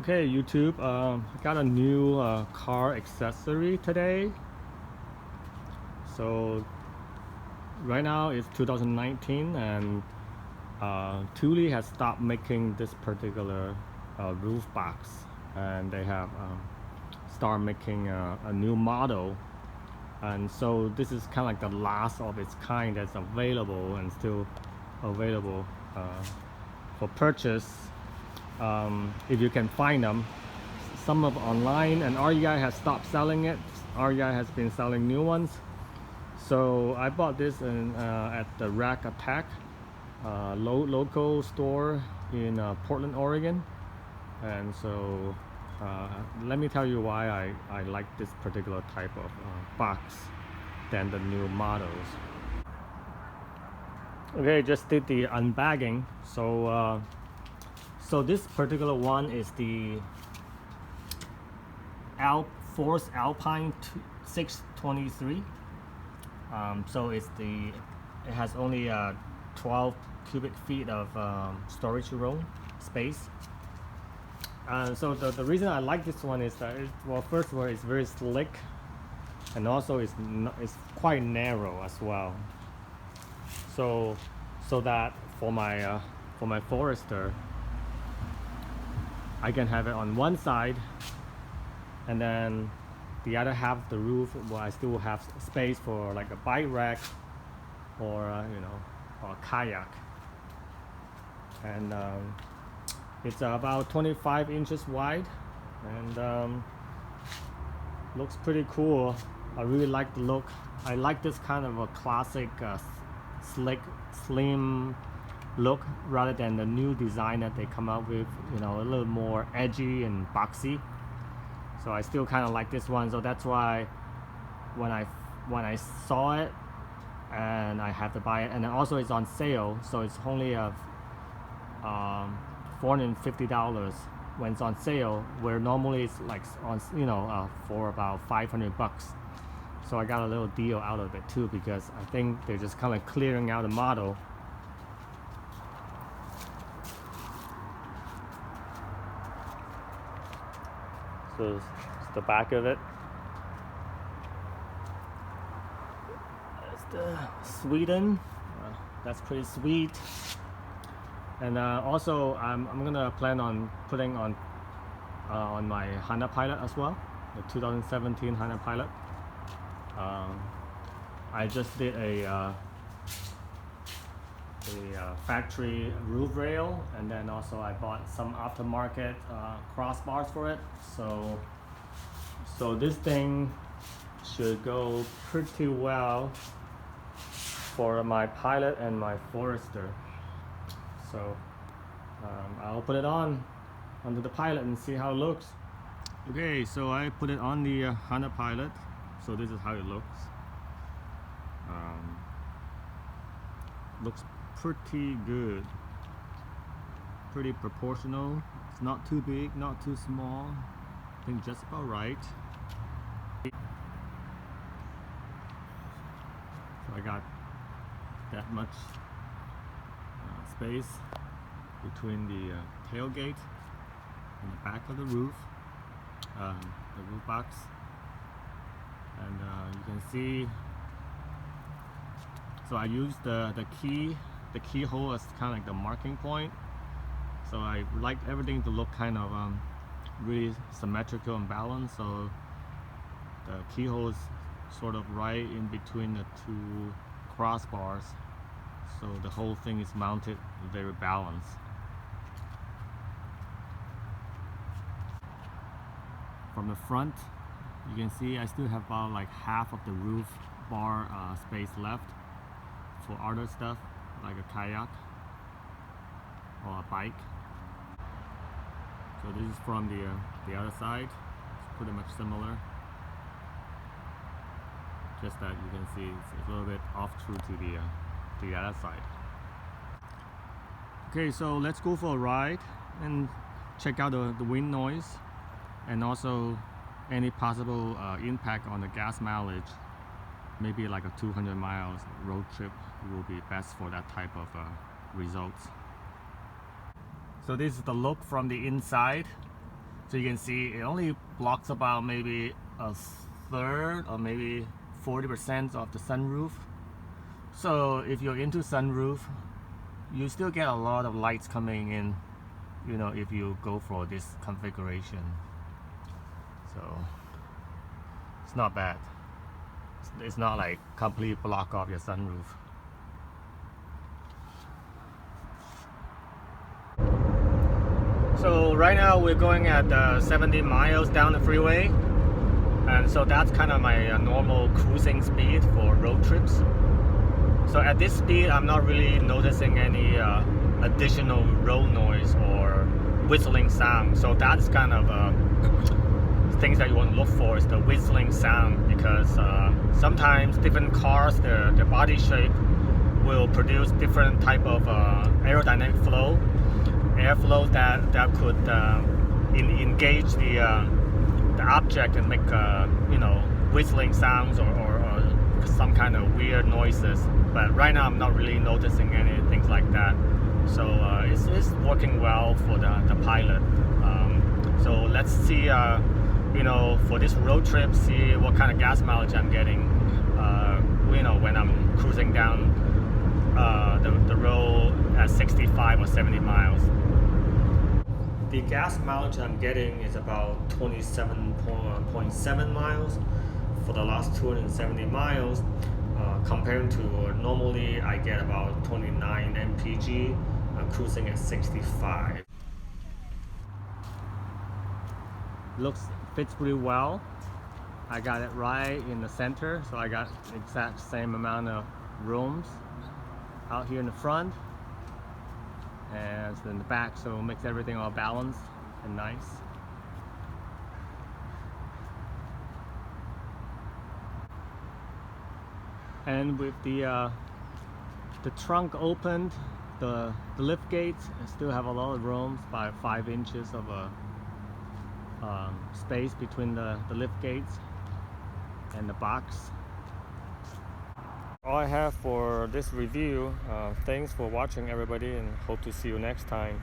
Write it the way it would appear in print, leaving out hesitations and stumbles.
Okay, YouTube, I got a new car accessory today. So right now it's 2019 and Thule has stopped making this particular roof box, and they have started making a new model. And so this is kind of like the last of its kind that's available and still available for purchase if you can find them. Some of online, and REI has stopped selling it. REI has been selling new ones. So I bought this at the Rack Attack local store in Portland, Oregon. And so let me tell you why I like this particular type of box than the new models. Okay, just did the unbagging. So this particular one is the Force Alpine 623. So it has only 12 cubic feet of storage room space. So the reason I like this one is that well, first of all, it's very slick, and also it's quite narrow as well. So that for my Forester, I can have it on one side, and then the other half of the roof, well, I still have space for like a bike rack or or a kayak. And it's about 25 inches wide, and looks pretty cool. I really like the look. I like this kind of a classic slick, slim look rather than the new design that they come out with, a little more edgy and boxy. So I still kind of like this one. So that's why when I saw it, and I have to buy it, and also it's on sale, so it's only $450 when it's on sale, where normally it's like on for about 500 bucks. So I got a little deal out of it too, because I think they're just kind of clearing out the model. So it's the back of it. That's the Sweden. That's pretty sweet. And also I'm gonna plan on putting on my Honda Pilot as well, the 2017 Honda Pilot. I just did a factory roof rail, and then also I bought some aftermarket crossbars for it. So this thing should go pretty well for my Pilot and my Forester. So I'll put it onto the Pilot and see how it looks. Okay, so I put it on the Honda Pilot. So this is how it looks. Looks pretty good, pretty proportional. It's not too big, not too small. I think just about right. So I got that much space between the tailgate and the back of the roof, the roof box, and you can see. So I used the keyhole as kind of like the marking point. So I like everything to look kind of really symmetrical and balanced. So the keyhole is sort of right in between the two crossbars. So the whole thing is mounted very balanced. From the front, you can see I still have about like half of the roof bar space left for other stuff like a kayak or a bike. So this is from the other side. It's pretty much similar, just that you can see it's a little bit off true to the other side. Okay, so let's go for a ride and check out the wind noise, and also any possible impact on the gas mileage. Maybe like a 200 miles road trip will be best for that type of results. So this is the look from the inside. So you can see it only blocks about maybe a third or maybe 40% of the sunroof. So if you're into sunroof, you still get a lot of lights coming in, you know, if you go for this configuration. So it's not bad. It's not like complete block off your sunroof. So right now we're going at 70 miles down the freeway, and so that's kind of my normal cruising speed for road trips. So at this speed I'm not really noticing any additional road noise or whistling sound. So that's kind of things that you want to look for, is the whistling sound, because sometimes different cars, their body shape will produce different type of aerodynamic flow, airflow that could engage the object and make you know, whistling sounds or some kind of weird noises. But right now I'm not really noticing anything like that. So it's working well for the Pilot. So let's see, you know, for this road trip, see what kind of gas mileage I'm getting, you know, when I'm cruising down the road at 65 or 70 miles. The gas mileage I'm getting is about 27.7 miles for the last 270 miles, compared to normally I get about 29 mpg, cruising at 65. Fits pretty well. I got it right in the center, so I got the exact same amount of rooms out here in the front and in the back, so it makes everything all balanced and nice. And with the trunk opened, the lift gates still have a lot of room, about 5 inches of a space between the lift gates and the box. All I have for this review. Thanks for watching, everybody, and hope to see you next time.